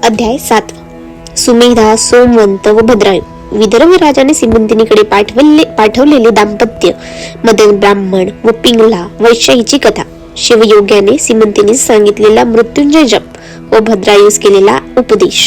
अध्याय 7. सुमेधा, सोमवंत व भद्रायू. विदर्भ राजाने सीमंतिनीकडे पाठवलेले दाम्पत्य, मदन ब्राह्मण व पिंगला वैश्य कथा, शिवयोग्याने सीमंतिनीस सांगितलेला मृत्युंजय जप व भद्रायूस केलेला उपदेश.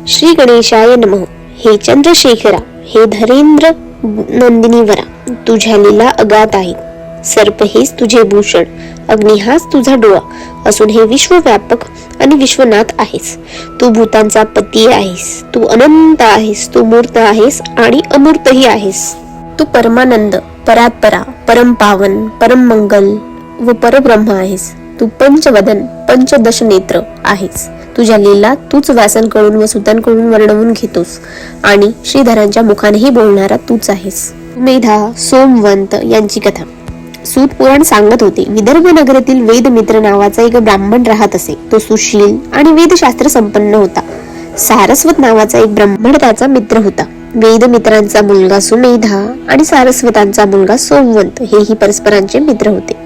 श्री गणेशाय नमः. हे चंद्रशेखरा, हे धरेंद्र नंदिनीवरा, तुझ्या लीला अगाध आहेत. सर्प हेच तुझे भूषण, अग्नी हाच तुझा डोळा असून हे विश्वव्यापक आणि विश्वनाथ आहेस. तू भूतांचा पती आहेस, तू अनंत आहेस, तू मूर्त आहेस आणि अमूर्तही आहेस. तू परमानंद, परात्परा, परम पावन, परम मंगल व परब्रह्म आहेस. तू पंचवदन, पंचदश नेत्र आहेस. तुझ्या लीला तूच व्यासांकडून व सुतांकडून वर्णवून घेतोस आणि श्रीधरांच्या मुखानेही बोलणारा तूच आहेस. मेधा, सोमवंत यांची कथा. सूत पुराण सांगत होते, विदर्भ नगरातील वेदमित्र नावाचा एक ब्राह्मण राहत असे. तो सुशील आणि वेदशास्त्र संपन्न होता. सारस्वत नावाचा एक ब्राह्मण त्याचा मित्र होता. वेदमित्रांचा मुलगा सुमेधा आणि सारस्वतांचा मुलगा सोमवंत हेही परस्परांचे मित्र होते.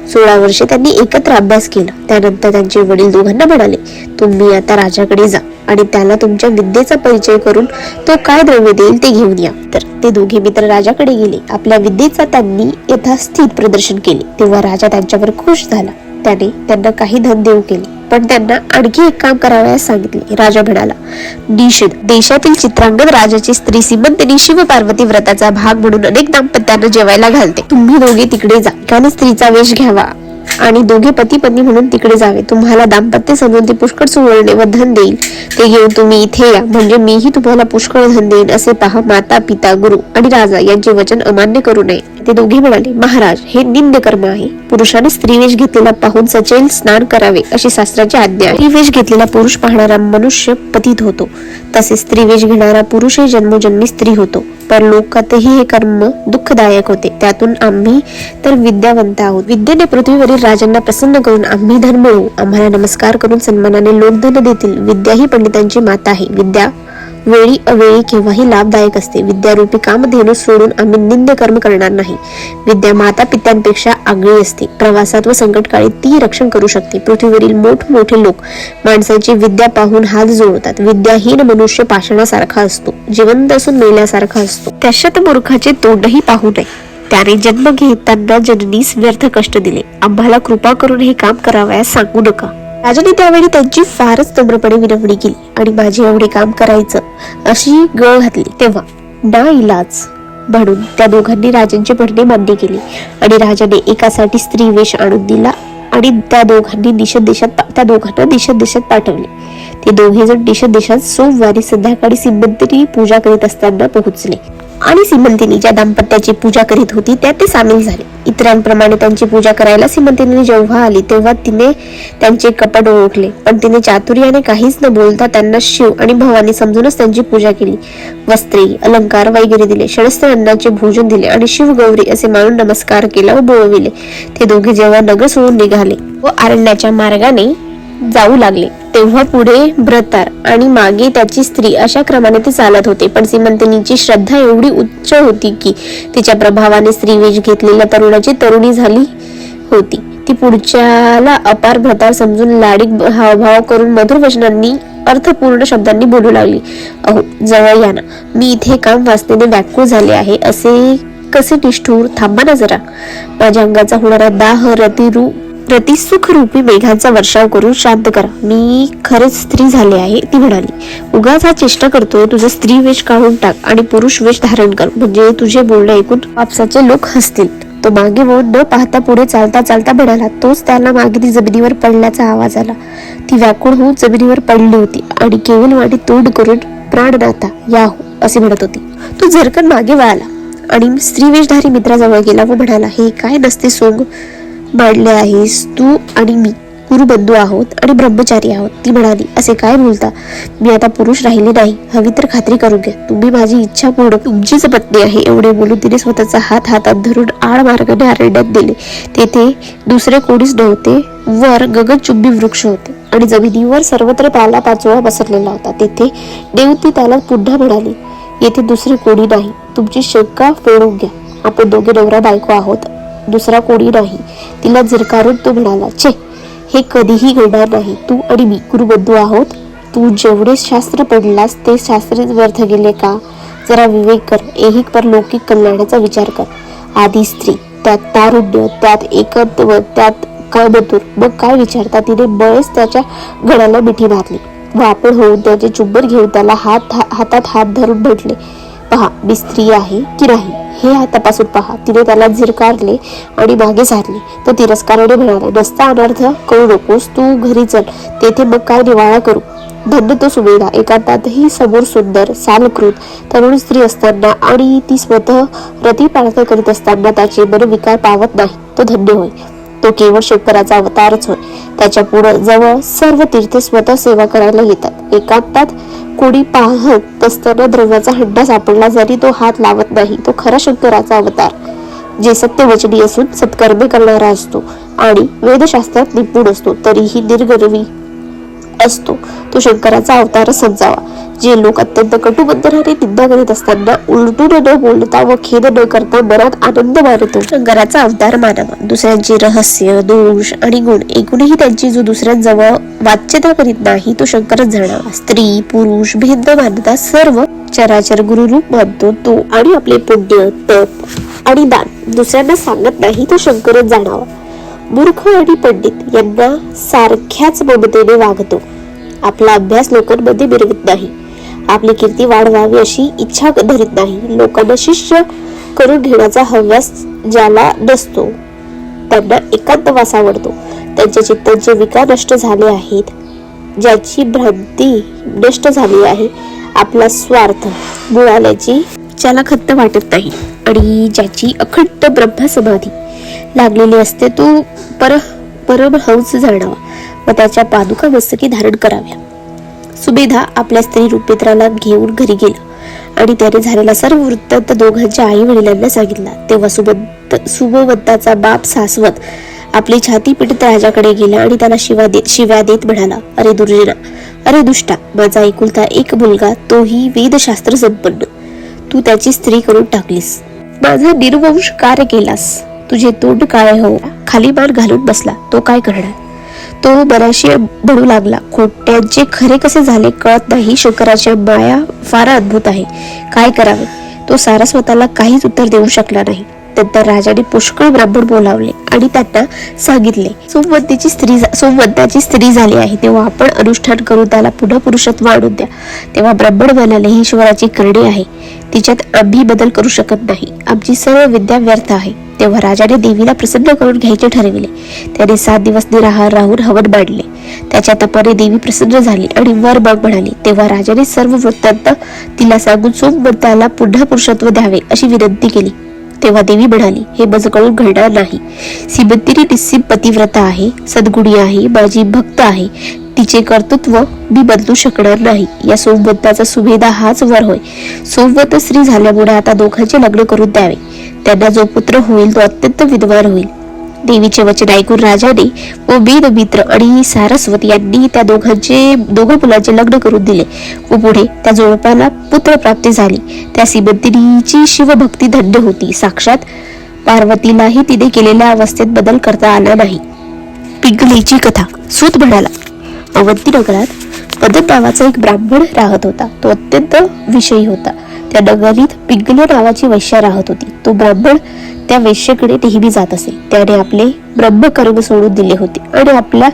16 वर्षे त्यांनी एकत्र अभ्यास केला. त्यानंतर त्यांचे वडील दोघांना म्हणाले, तुम्ही आता राजाकडे जा आणि त्याला तुमच्या विद्येचा परिचय करून तो काय द्रव्य देईल ते घेऊन या. तर ते दोघे मित्र राजाकडे गेले. आपल्या विद्येचा त्यांनी यथास्थित प्रदर्शन केले. तेव्हा राजा त्यांच्यावर खुश झाला. त्याने त्यांना काही धन देऊ केले, पण त्यांना आणखी एक काम करावयास सांगितले. राजा म्हणाला, निषेध. देशातील चित्रांगद राजाची स्त्री सीमंतिनी शिव पार्वती व्रताचा भाग म्हणून अनेक दाम्पत्यांना जेवायला घालते. तुम्ही दोघे तिकडे जा. एकाने स्त्रीचा वेश घ्यावा आणि दोघे पती पत्नी म्हणून तिकडे जावे. तुम्हाला दाम्पत्य समजून ती पुष्कळ सुवर्ण व धन देईल. ते घेऊन तुम्ही इथे या, म्हणजे मीही तुम्हाला पुष्कळ धन देईन असे पहा. माता, पिता, गुरु आणि राजा यांचे वचन अमान्य करू नये. ते दोघे म्हणाले, महाराज, हे निंद्य कर्म आहे. पुरुषाने स्त्रीवेश घेतलेला पाहून सचैल स्नान करावे अशी शास्त्राची आज्ञा आहे. स्त्रीवेश घेतलेला पुरुष पाहणारा मनुष्य पतित होतो, तसेच स्त्रीवेश घेणारा पुरुषही जन्मोजन्मी स्त्री होतो. परलोकातही हे कर्म दुःखदायक होते. त्यातून आम्ही तर विद्यावंत आहोत. विद्येने पृथ्वीवरील राजांना प्रसन्न करून आम्ही धन मिळवू. आम्हाला नमस्कार करून सन्मानाने लोक धन देतील. विद्या ही पंडितांची माता आहे. विद्या वेळी अवेळी केव्हाही लाभदायक असते. विद्यारूपी कामधेनू सोडून आम्ही निंद्य कर्म करणार नाही. विद्या माता पित्यांपेक्षा आगळी असते. प्रवासात व संकटकाळी ती रक्षण करू शकते. पृथ्वीवरील मोठमोठे लोक माणसाची विद्या पाहून हात जोडतात. विद्याहीन मनुष्य पाषाणासारखा असतो, जिवंत असून मेल्यासारखा असतो. त्याच्यात मूर्खाचे तोंडही पाहू नये. त्याने जन्म घेताना जननीस व्यर्थ कष्ट दिले. आम्हाला कृपा करून हे काम करावयास सांगू नका. राजाने त्यावेळी त्यांची फारच नम्रपणे विनवणी केली आणि माझे एवढे काम करायचं अशी गळ घातली. तेव्हा नाईलाज म्हणून त्या दोघांनी राजांचे म्हणणे मान्य केले आणि राजाने एकासाठी स्त्री वेश आणून दिला आणि त्या दोघांना दिशा देशात पाठवले. ते दोघे जण दिशा देशात सोमवारी संध्याकाळी सीमंतिनी पूजा करीत असताना पोहोचले आणि सीमंतिनी ज्या दाम्पत्याची पूजा करीत होती त्यात ते सामील झाले. इतरांप्रमाणे त्यांची पूजा करायला सीमंतिनी जेव्हा आली तेव्हा तिने त्यांचे कपट ओळखले, पण तिने चातुर्याने काहीच न बोलता त्यांना शिव आणि भवानी समजूनच त्यांची पूजा केली. वस्त्रे, अलंकार वगैरे दिले, शस्त्र अन्नाचे भोजन दिले आणि शिव गौरी असे मानून नमस्कार केला व बोलविले. ते दोघे जेव्हा नगर सोडून निघाले व अरण्याच्या मार्गाने जाऊ लागले तेव्हा पुढे भ्रतार आणि मागे त्याची स्त्री अशा क्रमाने ते चालत होते. पण सीमंतिनीची श्रद्धा एवढी उच्च होती की तिच्या प्रभावाने स्त्रीवेश घेतलेल्या तरुणाची तरुणी झाली होती. ती पुढच्याला अपार भ्रतार समजून लाडिक हावभाव करून मधुर वचनांनी अर्थपूर्ण शब्दांनी बोलू लागली. अहो, जवळ या ना, मी इथे काम वाचनेने व्याकुळ झाले आहे. असे कसे निष्ठूर, थांबा ना जरा. माझ्या अंगाचा होणारा दाह रतिसुख रूपी मेघांचा वर्षाव करून शांत करा. मी खरेच स्त्री झाले आहे. ती म्हणाली, उगाच हा चेष्टा करतोय. तुझा स्त्री वेश काढून टाक आणि पुरुष वेश धारण कर, म्हणजे तुझे बोलणे ऐकून वापसाचे लोक हसतील. तो मागे वळून न पाहता पुढे चालता चालता म्हणाला. तोच त्याला मागे जमिनीवर पडल्याचा आवाज आला. ती व्याकुळ होऊन जमिनीवर पडली होती आणि केवल वाणी तोंड करून प्राणनाथा या हो असे म्हणत होती. तो झरकन मागे वळाला आणि स्त्रीवेशधारी मित्राजवळ गेला व म्हणाला, हे काय नसते सोंग मांडले आहेस. तू आणि मी गुरुबंधू आहोत आणि ब्रह्मचारी आहोत. ती म्हणाली, असे काय बोलता. मी आता पुरुष राहिले नाही. हवी तर खात्री करून घ्या. तुम्ही माझी इच्छा पूर्ण तुमचीच पत्नी आहे. एवढे बोलून तिने स्वतःचा हात हातात धरून आड मार्गाने अरण्यात दिले. तेथे दुसरे कोणीच नव्हते. वर गगनचुंबी वृक्ष होते आणि जमिनीवर सर्वत्र पाला पाचोळा पसरलेला होता. तेथे देवती त्याला पुन्हा म्हणाली, येथे दुसरे कोणी नाही. तुमची शंका फेडून घ्या. आपण दोघे नवरा बायको आहोत, दुसरा कोणी नाही. तिला झिरकारून तो म्हणाला, छे, हे कधीही घडणार नाही. तू आणि मी गुरुबंधू आहोत तू जेवढे शास्त्र पडलास ते शास्त्रेच व्यर्थ गेले का? जरा विवेक कर, ऐहिक पर लौकिक कल्याणाचा विचार कर. आधी स्त्री, त्यात तारुण्य, त्यात एकत्व, त्यात कामतूर, मग काय विचारता? तिने बळेच त्याच्या गळ्याला मिठी मारली व आपण होऊन त्याचे चुंबन घेऊन त्याला हातात हात धरून म्हटले, पहा मी स्त्री आहे की नाही हे तपासून पहा. तिने त्याला झिरकारले आणि मागे सारले. तो तिरस्काराने म्हणाला, नसता अनर्थ करू नकोस, तू घरी चल, तेथे मग काय निवाळा करू. धन्य तो सुमेधा, एकांतातही समोर सुंदर सालकृत तरुण स्त्री असताना आणि ती स्वतः रती प्रार्थना करीत असताना त्याचे मन विकार पावत नाही. तो धन्य होय. तो केवळ शंकराचा अवतारच होय. त्याच्या पुढे जवळ सर्व तीर्थे स्वतः सेवा करायला येतात. एकांतात कोणी पाहत नसताना द्रव्याचा हंडा सापडला जरी तो हात लावत नाही. तो खरा शंकराचा अवतार, जे सत्यवचनी असून सत्कर्मे करणारा असतो आणि वेदशास्त्रात निपुण असतो तरीही निर्गर्वी असतो. तो शंकराचा अवतार समजावा. जे लोक अत्यंत कटुबंधनाने निंदा करीत असताना उलटून न बोलता व खेद न करता मनात आनंद मानतो शंकराचा अवतार मानावा. दुसऱ्यांचे रहस्य, दोष आणि गुण एकूणही त्यांची जो दुसऱ्यांजवळ वाच्यता करीत नाही तो शंकरच जाणावा. स्त्री पुरुष भेद मानता सर्व चराचर गुरुरूप मानतो तो आणि आपले पुण्य तप आणि दान दुसऱ्यांना सांगत नाही तो शंकरच जाणावा. मूर्ख आणि पंडित यांना सारख्याच ममतेने वागतो. आपला अभ्यास लोकांमध्ये मिरवित नाही. आपली कीर्ती वाढवावी अशी इच्छा धरीत नाही. लोकांना शिष्य करून घेण्याचा हव्यास ज्याला नसतो त्यांना एकांतवास आवडतो. त्यांच्या चित्तांचे विकार नष्ट झाले आहेत, ज्याची भ्रांती नष्ट झाली आहे, आपला स्वार्थ बुडाल्याची ज्याला खंत वाटत नाही आणि ज्याची अखंड ब्रह्मसमाधी लागलेली असते तो परमहंस जाणावा व त्याच्या पादुका मस्तकी धारण कराव्या. सुमेधा आपल्या स्त्री रूपेत्राला घेऊन घरी गेला आणि त्याने झालेला सर्व वृत्तांत दोघांच्या आई वडिलांना सांगितला. तेव्हा सुमंताचा बाप सासवत आपली छाती पिटत राजाकडे गेला आणि त्याला शिव्या देत म्हणाला, अरे दुर्जना, अरे दुष्टा, माझा एकुलता एक मुलगा, तोही वेदशास्त्र संपन्न, तू त्याची स्त्री करून टाकलीस. माझा निर्वंश कार्य केलास. तुझे तोंड काळे हो. खाली मान घालून बसला. तो काय करणार? तो मनाशी म्हणू लागला, खोट्यांचे खरे कसे झाले कळत नाही. शंकराच्या माया फार अद्भुत आहे. काय करावे? तो सारस्वताला काहीच उत्तर देऊ शकला नाही. नंतर राजाने पुष्कळ ब्राह्मण बोलावले आणि त्यांना सांगितले, सोमवंताची स्त्री झाली आहे, तेव्हा आपण अनुष्ठान करून त्याला पुन्हा पुरुषत्व आणून द्या. तेव्हा ब्राह्मण म्हणाले, ही ईश्वराची करणी आहे, तिच्यात आम्ही बदल करू शकत नाही. आमची सर्व विद्या व्यर्थ आहे. तेव्हा राजाने देवीला प्रसन्न करून घ्यायचे ठरविले. त्याने 7 दिवस निराहार राहून हवन मांडले. त्याच्या तपाने देवी प्रसन्न झाली आणि वर माग म्हणाली. तेव्हा राजाने सर्व वृत्तांत तिला सांगून सोमवंताला पुन्हा पुरुषत्व द्यावे अशी विनंती केली. तेव्हा देवी म्हणाली, हे बजकळून घडणार नाही. सीमंतिनी निस्सीम पतिव्रता आहे, सद्गुणी आहे, माझी भक्त आहे. तिचे कर्तृत्व मी बदलू शकणार नाही. या सोमवंताचा सुमेधा हाच वर होय. सोमवंत स्त्री झाल्यामुळे आता दोघांचे लग्न करून द्यावे. त्यांना जो पुत्र होईल तो अत्यंत विद्वान होईल. देवीचे वचन ऐकून राजाने व वेदमित्र आणि सारस्वत यांनी त्या दोघा मुलांचे लग्न करून दिले व पुढे त्या जोडप्याला पुत्र प्राप्ती झाली. त्या सीमंतिनीची शिवभक्ती धन्य होती. साक्षात पार्वतीलाही तिने केलेल्या अवस्थेत बदल करता आला नाही. पिंगलीची कथा. सूत म्हणाला, अवंती नगरात मदन नावाचा एक ब्राह्मण राहत होता. तो अत्यंत विषयी होता. त्या नगरीत पिंगली नावाची वैश्या राहत होती. तो ब्राह्मण त्या वेश्येकडे नेहमी जात असे. त्याने आपले ब्रह्मकर्म सोडून दिले होते आणि आपल्या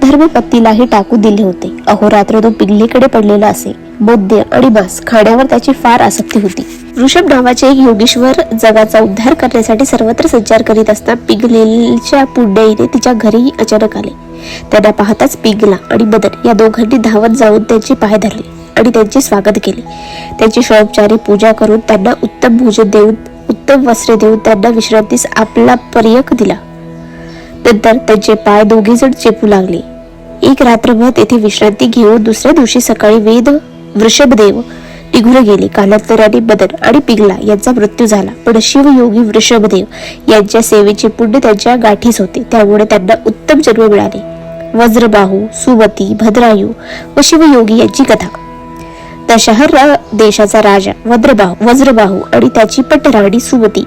धर्मपत्नीलाही टाकून दिले होते. अहोरात्र तो पिंगलीकडे पडलेला असे. मद्य आणि मांस खाण्यावर त्याची फार आसक्ती होती. ऋषभ नावाचे एक योगेश्वर जगाचा उद्धार करण्यासाठी सर्वत्र संचार करीत असताना पिंगलीच्या पुण्याईने तिच्या घरी अचानक आले. त्यांना पाहताच पिंगला आणि मदन या दोघांनी धावत जाऊन त्यांचे पाय धरले आणि त्यांचे स्वागत केले. त्यांची षोडोपचारी पूजा करून त्यांना उत्तम भोजन देऊन उत्तम वस्त्रे देऊन त्यांना विश्रांतीस आपला पर्यक दिला. नंतर त्यांचे पाय दोघेजण चेपू लागले. एक रात्रभर तेथे विश्रांती घेऊन दुसऱ्या दिवशी सकाळी वृषभदेव निघून गेले. कालांतराने मदन आणि पिंगला यांचा मृत्यू झाला. पण शिवयोगी वृषभदेव यांच्या सेवेचे पुण्य त्यांच्या गाठीस होते, त्यामुळे त्यांना उत्तम जन्म मिळाले. वज्रबाहू, सुमती, भद्रायू व शिवयोगी यांची कथा. दशहर देशाचा राजा वज्रबाहू आणि त्याची पटराणी सुमती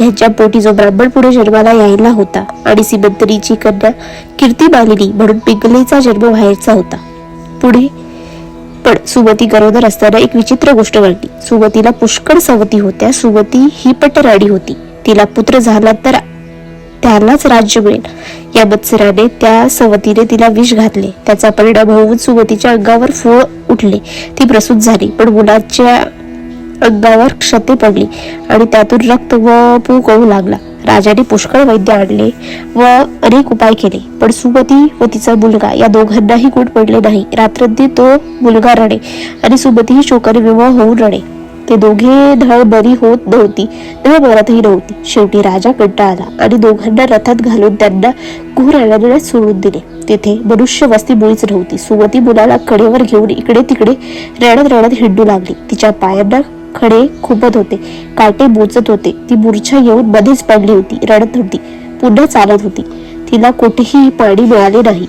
यांच्या पोटी जो ब्राह्मण पुढे जन्माला यायला होता आणि सीमंतिनीची कन्या कीर्तिमालिनी म्हणून पिंगलीचा जन्म व्हायचा होता. पुढे पण सुमती गरोदर असताना एक विचित्र गोष्ट घडली. सुमतीला पुष्कळ सवती होत्या. सुमती ही पटराणी होती. तिला पुत्र झाला तर त्यालाच राज्य मिळेल या मत्सराने त्या सवतीने तिला विष घातले. त्याचा परिणाम होऊन सुमतीच्या अंगावर फोड उठले. ती प्रसूत झाली, पण मुलाच्या अंगावर क्षते पडली आणि त्यातून रक्त व पू गळू लागला. राजाने पुष्कळ वैद्य आणले व अनेक उपाय केले, पण सुमती व तिचा मुलगा या दोघांनाही गुण पडले नाही. रात्रंदिवस तो मुलगा रडे आणि सुमती ही शोकाने विवाह होऊन रडे. ते दोघे धड बरी होत नव्हती, धड मरतही नव्हती. शेवटी राजा कंटाळला आणि दोघांना रथात घालून त्यांना घोर अरण्यात सोडून दिले. तेथे मनुष्य वस्ती मुळीच नव्हती. सुमती मुलाला कडेवर घेऊन इकडे तिकडे रडत रडत हिंडू लागली. तिच्या पायांना खडे खुपत होते, काटे बोचत होते. ती मूर्छा येऊन मध्येच पडली होती. रडत होती, पुन्हा चालत होती. तिला कुठेही पाणी मिळाले नाही.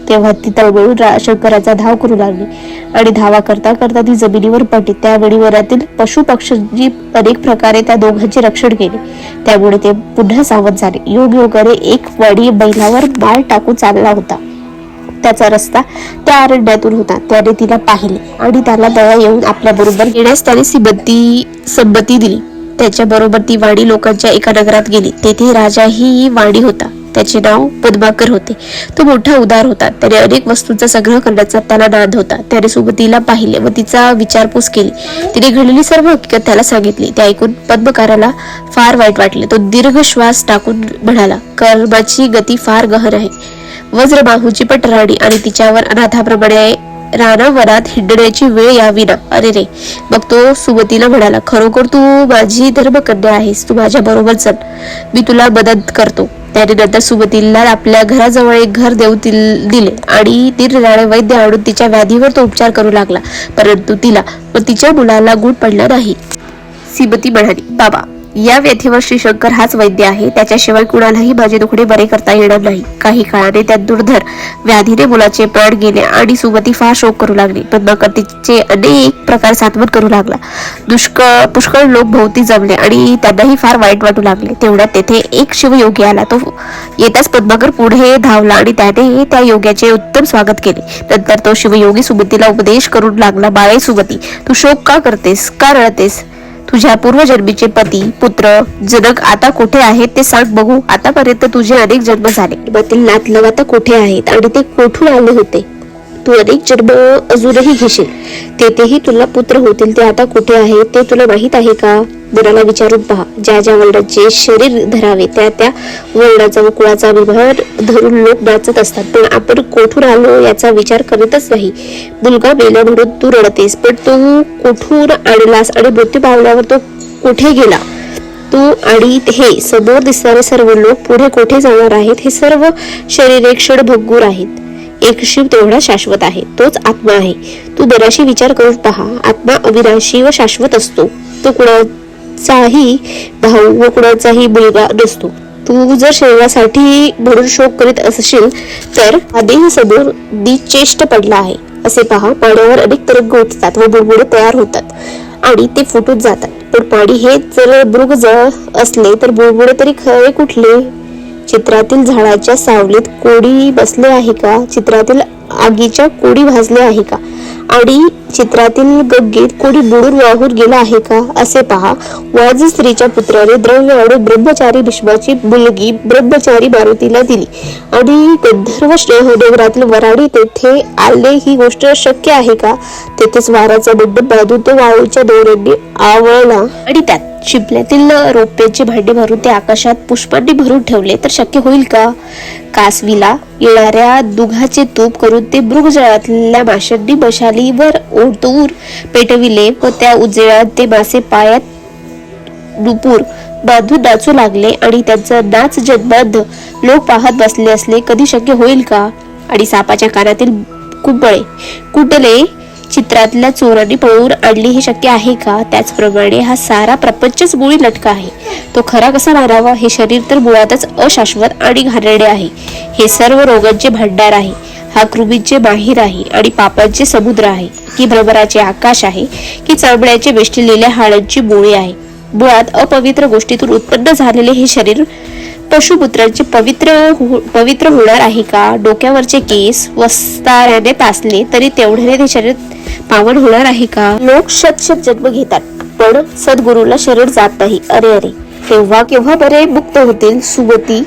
तेव्हा ती तळमळून शंकराचा धाव करू लागली आणि धावा करता करता ती जमिनीवर पडली. त्या वडीवरातील पशु पक्षी अनेक प्रकारे त्या दोघांचे रक्षण केले. त्यामुळे ते पुन्हा सावध झाले. योगाने एक वडी बैलावर माल टाकून चालला होता. त्याचा रस्ता त्या अरण्यातून होता. त्याने तिला पाहिले आणि त्याला दया येऊन आपल्या बरोबर येण्यास त्याने संमती दिली. त्याच्या बरोबर ती वाडी लोकांच्या एका नगरात गेली. तेथे राजाही वाडी होता. त्याचे नाव पद्माकर होते. तो मोठा उदार होता. त्याने अनेक वस्तूंचा संग्रह करण्याचा त्याला नाद होता. त्याने सुमतीला पाहिले व तिचा विचारपूस केली. तिने घडलेली सर्व हकीकत त्याला सांगितली. ते ऐकून पद्मकाराला फार वाईट वाटले. तो दीर्घ श्वास टाकून म्हणाला, कर्माची गती फार गहन आहे. वज्रबाहूची पटराणी आणि तिच्यावर अनाथाप्रमाणे रानावनात हिंडण्याची वेळ यावी ना. अरे रे. मग तो सुमतीला म्हणाला, खरोखर तू माझी धर्मकन्या आहेस. तू माझ्या बरोबर चल, मी तुला मदत करतो. त्याने नंतर सुमतीला आपल्या घराजवळ एक घर देऊ दिले आणि निरनिराळे वैद्य आणून तिच्या व्याधीवर तो उपचार करू लागला. परंतु तिला व तिच्या मुलाला गुण पडला नाही. सुमती म्हणाली, बाबा, या व्यथेवर श्री शंकर हाच वैद्य आहे. त्याच्याशिवाय कुणालाही माझे दुखणे बरे करता येणार नाही. काही काळाने त्या दुर्धर व्याधीने मुलाचे प्राण गेले आणि सुमती फार शोक करू लागली. पद्माकर तिचे अनेक प्रकार सात्वत करू लागला. पुष्कळ लोक भोवती जमले आणि त्यांनाही फार वाईट वाटू लागले. तेवढ्यात तेथे एक शिवयोगी आला. तो येताच पद्माकर पुढे धावला आणि त्याने त्या योग्याचे उत्तम स्वागत केले. नंतर तो शिवयोगी सुमतीला उपदेश करू लागला, बाळे सुमती, तू शोक का करतेस, का रडतेस? तुझ्या पूर्वजन्मीचे पती पुत्र जनक आता कुठे आहेत ते सांग बघू. आतापर्यंत तुझे अनेक जन्म झाले. बातील नातलग आता कुठे आहेत आणि ते कोठून आले होते? तू अनेक जन्म अजूनही घेशील, तेथेही तुला पुत्र होतील. ते आता कुठे आहेत ते तुला माहित आहे का? मनाला विचारून पहा. ज्या ज्या वर्णाचे शरीर धरावे त्या त्या वर्णाचा व कुळाचा अभिमान धरून लोक नाचत असतात, पण आपण कोठून आलो याचा विचार करीतच नाही. मुलगा मेला म्हणून तू रडतेस, पण तू कोठून आणलास आणि मृत्यू पावल्यावर तो कुठे गेला? तू आणि हे समोर दिसणारे सर्व लोक पुढे कुठे जाणार आहेत? हे सर्व शरीर एक क्षण भंगूर आहेत. एक शिव तेवढा शाश्वत आहे, तोच आत्मा आहे. तू बराशी विचार करून पहा. आत्मा अविनाशी व शाश्वत असतो. तो कुणाचाही भाऊ व कुणाचाही मुलगा नसतो. तू जर शरीरासाठी म्हणून शोक करीत असशील तर आधी समोर निश्चेष्ट पडला आहे असे पहा. पाण्यावर अनेक तरंग उठतात व बुडबुडे तयार होतात आणि ते फुटून जातात. पण पाणी हे जर मृग जळ असले तर बुडबुडे तरी खरे कुठले? चित्रातील झाडाच्या सावलीत कोडी बसले आहे का? चित्रातील आगीच्या कोडी भाजले आहे का? आणि चित्रातील गंगेत कोणी बुडून वाहून गेला आहे का? असे पहा. वाज स्त्रीच्या पुत्राने द्रव्य आणून ब्रह्मचारी भीष्माची मुलगी ब्रह्मचारी मारुतीला दिली आणि गंधर्व नगरातील वराडी तेथे आले. ही गोष्ट शक्य आहे का? तेथेच वाराचा मंडप बांधून तो वाळूच्या दोऱ्यांनी आवळला आणि त्यात शिंपल्यातील रोप्याचे भांडे भरून ते आकाशात पुष्पांनी भरून ठेवले तर शक्य होईल का? कासवीला येणाऱ्या दुधाचे तूप करून ते मृगजळातल्या माशांनी मशालीवर ओतूर पेटविले व त्या उजेडात ते मासे पायात नुपूर बांधून नाचू लागले आणि त्यांचा नाच जन्मांध लोक पाहत बसले असले कधी शक्य होईल का? आणि सापाच्या कानातील कुंडले चित्रातल्या चोरांनी पळवून आणली हे शक्य आहे का? त्याचप्रमाणे हा सारा प्रपंचच मुळी लटका आहे. तो खरा कसा मानावा? हे शरीर तर मुळातच अशाश्वत आणि घाणेरडे आहे. हे सर्व रोगांचे भांडार आहे. हा कृमींचे माहीर आहे आणि पापांचे समुद्र आहे की भ्रमराचे आकाश आहे की चांबड्याचे वेष्टिलेल्या हाडांची बोळी आहे. मुळात अपवित्र गोष्टीतून उत्पन्न झालेले हे शरीर पशुपुत्रांचे पवित्र होणार आहे का? डोक्यावरचे केस वस्त्राने तासले तरी तेवढ्याने ते शरीर पावन होणार आहे का? लोक शत जन्म घेतात पण सद्गुरूला शरीर जात नाही. अरे अरे, तेव्हा केव्हा बरे मुक्त होतील? सुमती,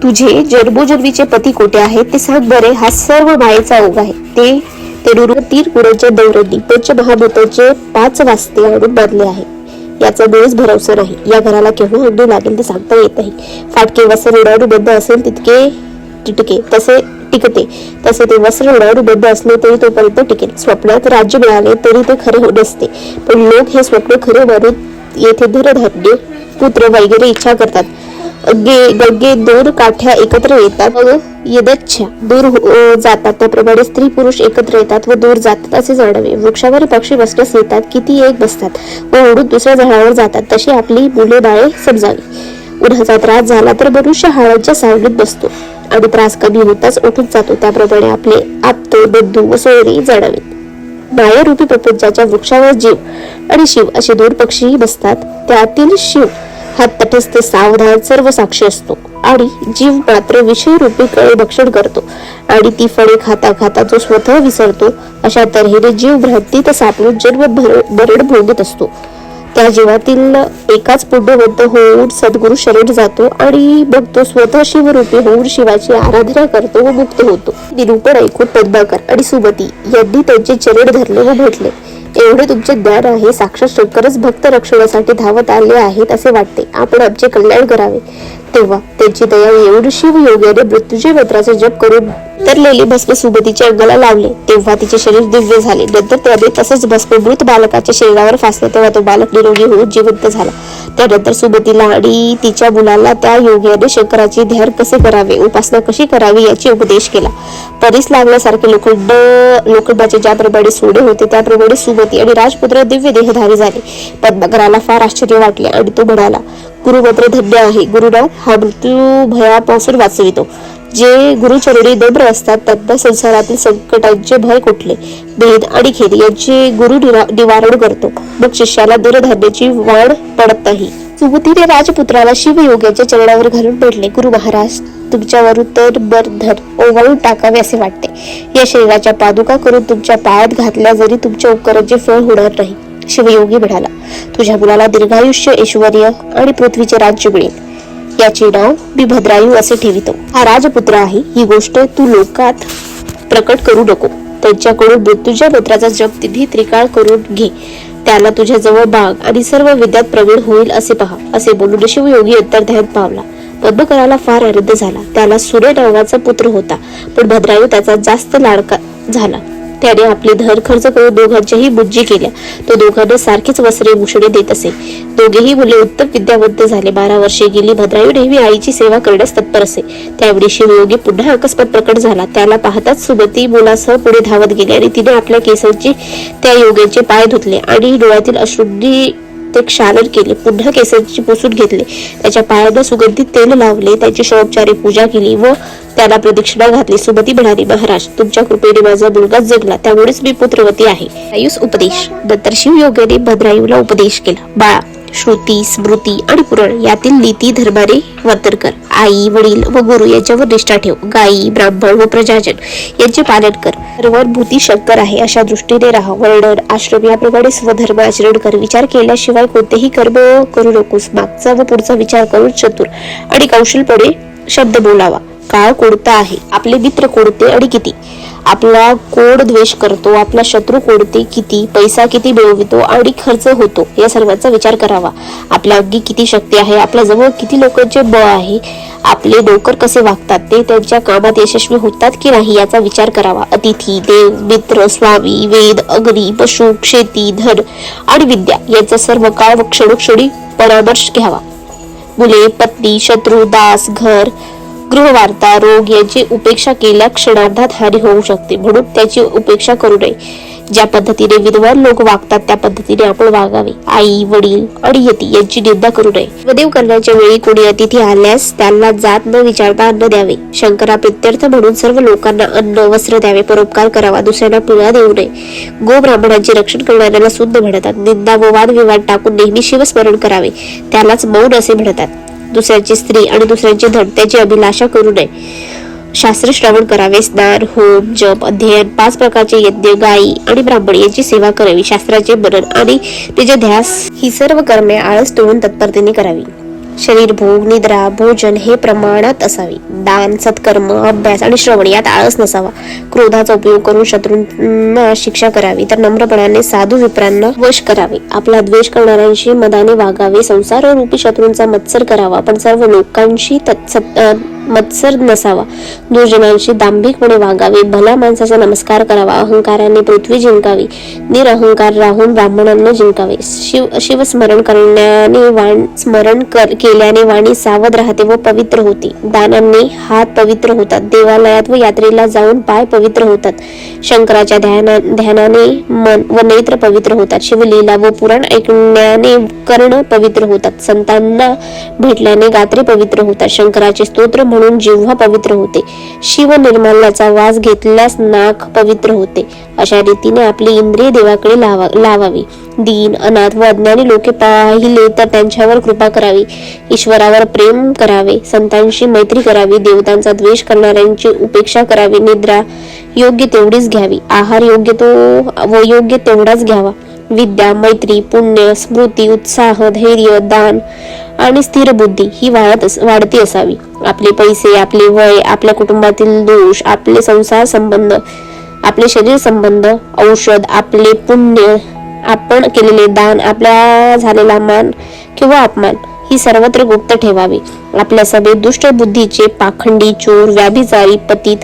तुझे जन्मोजन्मीचे पती कोठे आहेत ते सांग बरे. हा सर्व मायेचा ओघ आहे. ते तीर गुणांच्या दौऱ्यांनी पंचमहाभूतांचे 5 वाजते आणून बांधले आहे. याचा मुळीच भरवसा नाही. या घराला केव्हा अग्नी लागेल ते सांगता येत नाही. फाटके वस्त्र उडाडू बंद असेल तितके टिकते तसे ते वस्त्र उडाडू बंद असले तरी तोपर्यंत टिकेल. स्वप्नात राज्य मिळाले तरी ते खरे नसते. पण लोक हे स्वप्न खरे मानून येथे धनधान्य पुत्र वगैरे इच्छा करतात. गंगे 2 काठ्या एकत्र येतात व यदच्छा दूर जातात, त्याप्रमाणे स्त्री पुरुष एकत्र येतात व दूर जातात असे जाणावे. वृक्षावर पक्षी बसण्यास येतात, किती एक बसतात व उडून दुसऱ्या झाडावर जातात. तशी आपली मुले बाळे समजावी. उन्हाचा त्रास झाला तर मनुष्य हाडांच्या सावलीत बसतो आणि त्रास कमी होताच उठून जातो. त्याप्रमाणे आपले आप्त बंधू व सोयरी जाणावेत. मायारूपी प्रपंचाच्या वृक्षावर जीव आणि शिव असे 2 पक्षी बसतात. त्यातील शिव हा तटस्थ सावधान सर्व साक्षी असतो आणि जीव मात्र विषय रूपी कळे भक्षण करतो आणि ती फळे खाता खाता जो स्वतः विसरतो. अशा तऱ्हेने जीव भ्रांतीत सापडून जन्म मरण भोगत असतो. त्या जीवातील एकाच पुण्यवंत होऊन सद्गुरु शरण जातो आणि मग तो स्वतः शिवरूपी होऊन शिवाची आराधना करतो व मुक्त होतो. निरूपण ऐकून पद्माकर आणि सुमती यांनी त्यांचे चरण धरले व भेटले. एवढे तुमचे ज्ञान आहे, साक्षात शंकरच भक्त रक्षणासाठी धावत आले आहेत असे वाटते. आपण आमचे कल्याण करावे. तेव्हा त्यांची दया येऊन शिव योग्याने मृत्यूंजय मंत्राचा जप करून तरलेले भस्म सुमतीच्या अंगाला लावले. तेव्हा तिचे शरीर दिव्य झाले. नंतर त्याने तसंच भस्म मृत बालकाच्या शरीरावर फासले. तेव्हा तो बालक निरोगी होऊन जिवंत झाला. त्यानंतर सुमतीला आणि तिच्या मुलाला त्या योग्याने शंकराचे ध्यान कसे करावे, उपासना कशी करावी याची उपदेश केला. परीस लागल्यासारखे लोखंडाचे ज्याप्रमाणे सोने होते त्याप्रमाणे सुमती आणि राजपुत्र दिव्य देहधारी झाले. पद्माकराला फार आश्चर्य वाटले आणि तो म्हणाला, गुरु मात्र धन्य आहे. गुरुनाथ हा मृत्यू भयापासून वाचवितो. जे गुरुचरणी नम्र असतात त्यांना संसारातील संकटांचे भय कुठले, भेद आणि खेद यांचे गुरु निवारण करतो. मग शिष्याला धनधान्याची वाढ पडत नाही. सुमतीने राजपुत्राला शिवयोग्याच्या चरणावर घालून भेटले. गुरु महाराज, तुमच्यावरून तर धन ओवाळून टाकावे असे वाटते. या शरीराच्या पादुका करून तुमच्या पायात घातल्या जरी तुमच्या उपकारांचे फळ होणार नाही. शिवयोगी म्हणाला, तुझ्या मुलाला दीर्घायुष्य, ऐश्वर्य आणि पृथ्वीचे राज्य मिळेल. याचे नाव मी भद्रायू असे ठेवितो. हा राजपुत्र आहे ही गोष्ट तू लोकात प्रकट करू नको. त्यांच्याकडून मृत्यूच्या मंत्राचा जप तिन्ही त्रिकाळ करून घे. त्याला तुझ्या जवळ बाग आणि सर्व विद्यात प्रवीण होईल असे पहा. असे बोलून शिवयोगी अंतर्ध्यान पावला. पद्मकराला फार आनंद झाला. त्याला सूर्य नावाचा पुत्र होता, पण भद्रायू त्याचा जास्त लाडका झाला. त्याने आपले धन खर्च करून दोघांच्याही बुज्जी केल्या. तो दोघांना सारखीच वस्त्रे भूषणे देत असे. दोघेही मुले उत्तम विद्यावंत झाले. 12 वर्षे गेली. भद्रायू नेहमी आईची सेवा करण्यास तत्पर असे. त्यावेळी शिवयोगी पुन्हा अकस्मात प्रकट झाला. त्याला पाहताच सुमती मुलासह पुढे धावत गेली आणि तिने आपल्या केसांची त्या योग्याचे पाय धुतले आणि डोळ्यातील अश्रूंनी ते क्षालन केले. पुन्हा केसांची पुसून घेतले. त्याच्या पायांना सुगंधित तेल लावले. त्याची षोडोपचारे पूजा केली व त्याला प्रदक्षिणा घातली. सुमती म्हणाली, महाराज, तुमच्या कृपेने माझा मुलगा जगला, त्यामुळेच मी पुत्रवती आहे. आयुष उपदेश. नंतर शिवयोग्याने भद्रायूला उपदेश केला. बाळा, श्रुती, स्मृती आणि पुराण यातील नीती धर्माने वर्तन कर. आई, वडील व गुरु यांच्यावर निष्ठा ठेव. गायी, ब्राह्मण व प्रजाजन यांचे पालन कर. सर्वानुभूती शंकर आहे अशा दृष्टीने राहा. वर्णन, आश्रम याप्रमाणे स्वधर्म आचरण कर. विचार केल्याशिवाय कोणतेही कर्म करू नकोस. मागचा व पुढचा विचार करून चतुर आणि कौशलपणे शब्द बोलावा. काळ कोणता आहे, आपले मित्र कोणते आणि किती, आपला कोण द्वेष करतो, आपला शत्रू कोणते, किती पैसा किती मिळवितो आणि खर्च होतो या सर्वांचा विचार करावा. आपल्या अंगी किती शक्ती आहे, आपल्या जवळ किती लोकांचे बळ आहे, आपले नोकर कसे वागतात, ते त्यांच्या कामात यशस्वी होतात की नाही याचा विचार करावा. अतिथी, देव, मित्र, स्वामी, वेद, अग्नी, पशु, शेती, धन आणि विद्या यांचा सर्व काळ व क्षणोक्षणी परामर्श घ्यावा. मुले, पत्नी, शत्रू, दास, घर, गृहवार्ता, रोग यांची उपेक्षा केल्या क्षणार्धात हानी होऊ शकते, म्हणून त्याची उपेक्षा करू नये. ज्या पद्धतीने विद्वान लोक वागतात त्या पद्धतीने आपण वागावे. आई, वडील आणि यती यांची निंदा करू नये. देव करण्याच्या वेळी कोणी अतिथी आल्यास त्यांना जात न विचारता अन्न द्यावे. शंकरा प्रित्यर्थ म्हणून सर्व लोकांना अन्न, वस्त्र द्यावे. परोपकार करावा. दुसऱ्यांना पिळा देऊ नये. गो ब्राह्मणांचे रक्षण करणाऱ्याला शुद्ध म्हणतात. निंदा व वादविवाद टाकून नेहमी शिवस्मरण करावे. त्यालाच मौन असे म्हणतात. दुसऱ्याची स्त्री आणि दुसऱ्याचे धड त्याची अभिलाषा करू नये. शास्त्र श्रवण करावे. स्नान, होम, जप, अध्ययन, 5 प्रकारचे यज्ञ, गायी आणि ब्राह्मण यांची सेवा करावी. शास्त्राचे मनन आणि त्याचे ध्यास ही सर्व कर्मे आळस तोडून तत्परतेने करावी. शरीर भोग, निद्रा, भोजन हे प्रमाणात असावी. दान, सत्कर्म, अभ्यास आणि श्रवण यात आळस नसावा. क्रोधाचा उपयोग करून शत्रूंना शिक्षा करावी, तर नम्रपणाने साधू विप्रांना वश करावे. आपला द्वेष करणाऱ्यांशी मदाने वागावे. संसार रूपी शत्रूंचा मत्सर करावा, पण सर्व लोकांशी मत्सर नसावा. दुर्जनांशी दांभिकपणे वागावे. भल्या माणसाचा नमस्कार करावा. अहंकाराने पृथ्वी जिंकावी. निरअहंकार राहून ब्राह्मणांना जिंकावे. शिवस्मरण केल्याने वाणी सावध राहते व पवित्र होते. दानाने हात पवित्र होतात. देवालयात व यात्रेला जाऊन पाय पवित्र होतात. शंकराच्या ध्यानाने मन व नेत्र पवित्र होतात. शिवलीला व पुराण ऐकण्याने कर्ण पवित्र होतात. संतांना भेटल्याने गात्रे पवित्र होतात. शंकराचे स्तोत्र म्हणून जिव्हा पवित्र होते. शिव निर्माल्याचा वास घेतल्यास नाक पवित्र होते. अशा रीतीने आपली इंद्रिय देवाकडे लावावी. दीन, अनाथ व अज्ञानी लोके पाहिले तर त्यांच्यावर कृपा करावी. ईश्वरावर प्रेम करावे. संतांशी मैत्री करावी. देवतांचा द्वेष करणाऱ्यांची उपेक्षा करावी. निद्रा योग्य तेवढीच घ्यावी. आहार योग्य तेवढाच घ्यावा. विद्या, मैत्री, पुण्य, स्मृती, उत्साह, धैर्य, दान आणि स्थिर बुद्धी ही वाढती असावी. आपले पैसे, आपले वय, आपल्या कुटुंबातील दोष, आपले संसार संबंध, आपले शरीर संबंध, औषध, आपले पुण्य, आपण केलेले दान, आपला झालेला मान किंवा अपमान ही सर्वत्र गुप्त ठेवावी. आपल्या सभेत दुष्ट बुद्धीचे, पाखंडी, चोर, व्याभिचारी, पतित,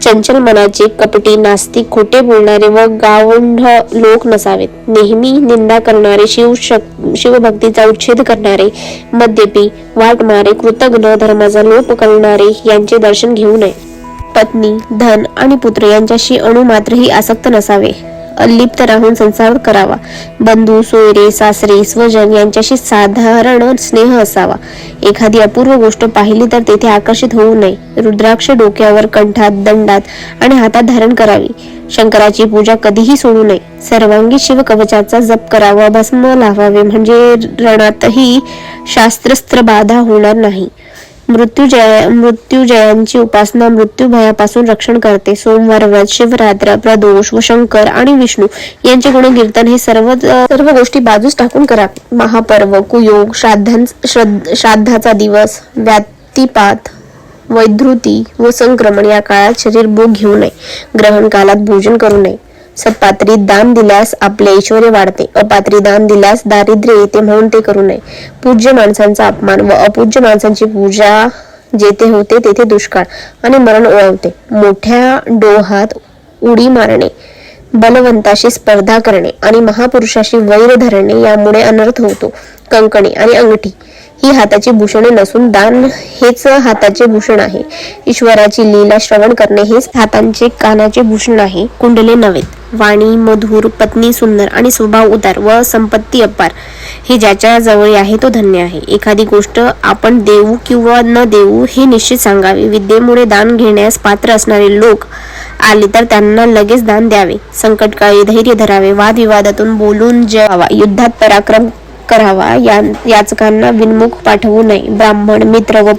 चंचल मनाचे, कपटी, नास्तिक, खोटे बोलणारे व गावंढ लोक नसावेत. नेहमी निंदा करणारे, शिवभक्तीचा उच्छेद करणारे, मद्यपी, वाटमारे, कृतघ्न, धर्माचा लोप करणारे यांचे दर्शन घेऊ नये. पत्नी, धन आणि पुत्र यांच्याशी अणु मात्रही आसक्त नसावे. अलिप्त राहून संसार करावा. बंधू, सोयरे, सासरे, स्वजन यांच्याशी साधारण स्नेह असावा. एखादी अपूर्व गोष्ट पाहिली तर तेथे आकर्षित होऊ नये. रुद्राक्ष डोक्यावर, कंठात, दंडात आणि हातात धारण करावी. शंकराची पूजा कधीही सोडू नये. सर्वांगी शिव कवचाचा जप करावा. भस्म लावावे, म्हणजे रणातही शास्त्रस्त्र बाधा होणार नाही. मृत्युंजयांची उपासना मृत्यू भयापासून रक्षण करते. सोमवार व्रत, शिवरात्र, प्रदोष व शंकर आणि विष्णू यांचे गुणकीर्तन हे सर्व गोष्टी बाजूस टाकून करा. महापर्व, कुयोग, श्राद्धाचा दिवस, व्यातिपात, वैधृती व संक्रमण या काळात शरीर भोग घेऊ नये. ग्रहण कालात भोजन करू नये. सत्पात्री दान दिल्यास आपले ऐश्वर्य वाढते. अपात्री दान दिल्यास दारिद्र्य येते, म्हणून ते करू नये. पूज्य माणसांचा अपमान व अपूज्य माणसांची पूजा जेथे होते तेथे दुष्काळ आणि मरण ओळवते. मोठ्या डोहात उडी मारणे, बलवंताशी स्पर्धा करणे आणि महापुरुषाशी वैर धरणे यामुळे अनर्थ होतो. कंकणे आणि अंगठी ही हाताची भूषणे नसून दान हेच हाताचे भूषण आहे. ईश्वराची लीला श्रवण करणे हेच हातांचे कानाचे भूषण आहे, कुंडले नव्हे. वाणी मधुर, पत्नी सुंदर आणि स्वभाव उदार व संपत्ती अपार हे ज्याच्या जवळ आहे तो धन्य आहे. एखादी गोष्ट आपण देऊ किंवा न देऊ हे निश्चित सांगावे. विद्येमुळे दान घेण्यास पात्र असणारे लोक आले तर त्यांना लगेच दान द्यावे. संकटकाळी धैर्य धरावे. वादविवादातून बोलून जावा. युद्धात पराक्रम करावा. याचकांना विनमुख पाठवू नये. ब्राह्मण, मित्र व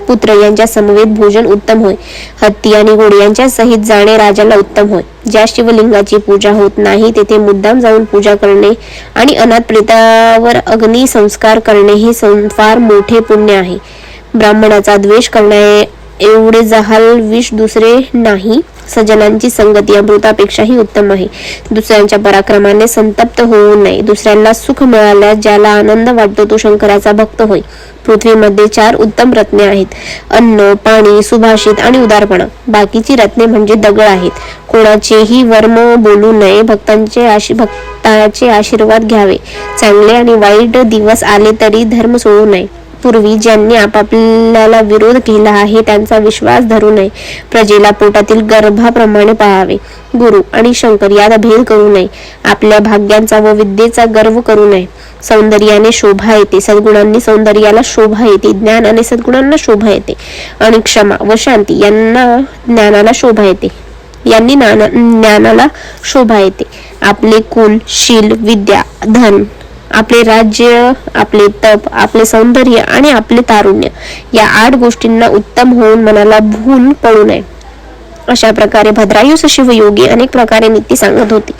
पुत्र यांच्या समवेत भोजन उत्तम होय. हत्ती आणि घोडे यांच्या सहित जाणे राजाला उत्तम होय. ज्या शिवलिंगाची पूजा होत नाही तेथे मुद्दाम जाऊन पूजा करणे आणि अनाथ प्रेतावर अग्नी संस्कार करणे हे फार मोठे पुण्य आहे. ब्राह्मणाचा द्वेष करणे एवढे जहाल विष दुसरे नाही. सज्जनांची संगती अमृतापेक्षाही उत्तम आहे. दुसऱ्यांच्या पराक्रमाने संतप्त होऊ नये. दुसऱ्यांना सुख मिळाल्यास ज्याला आनंद वाटतो तो शंकराचा भक्त होय. पृथ्वीमध्ये 4 उत्तम रत्ने आहेत: अन्न, पाणी, सुभाषित आणि उदारपणा. बाकीची रत्ने म्हणजे दगड आहेत. कोणाचेही वर्म बोलू नये. भक्ताचे आशीर्वाद घ्यावे. चांगले आणि वाईट दिवस आले तरी धर्म सोडू नये. पूर्वी ज्यांनी आपापल्याला विरोध केला आहे त्यांचा विश्वास धरू नये. प्रजेला पोटातील गर्भाप्रमाणे पाहावे. गुरु आणि शंकर यात भेद करू नये. आपल्या भाग्यांचा व विद्येचा गर्व करू नये. सौंदर्याने शोभा येते, सद्गुणांनी सौंदर्याला शोभा येते. ज्ञानाने सद्गुणांना शोभा येते आणि क्षमा व शांती यांना ज्ञानाला शोभा येते. ज्ञानाला शोभा येते. आपले कुल, शील, विद्या, धन आपले राज्य, आपले तप, आपले सौंदर्य आणि आपले तारुण्य या 8 गोष्टींना उत्तम होऊन मनाला भूल पडू नये. अशा प्रकारे भद्रायुस शिवयोगी अनेक प्रकारे नीती सांगत होते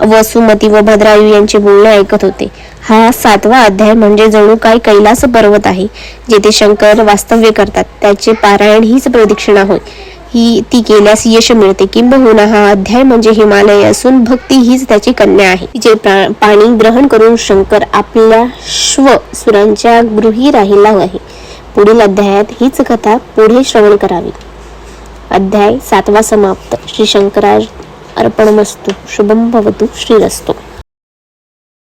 व सुमती व भद्रायू यांचे बोलणे ऐकत होते. हा 7वा अध्याय म्हणजे जणू काय कैलास पर्वत आहे, जेथे शंकर वास्तव्य करतात. त्याचे पारायण हीच प्रदक्षिणा होय. ती केल्यास यश मिळते. किंबहुना हा अध्याय म्हणजे हिमालय असून भक्ती हीच त्याची कन्या आहे. जे पाणी ग्रहण करून शंकर आपल्या सुरांच्या गृही राहिला आहे. पुढील अध्यायात हीच कथा पुढे श्रवण करावी. अध्याय 7वा समाप्त. श्री शंकरार्पणमस्तु. शुभम भवतु. श्रीरस्तु.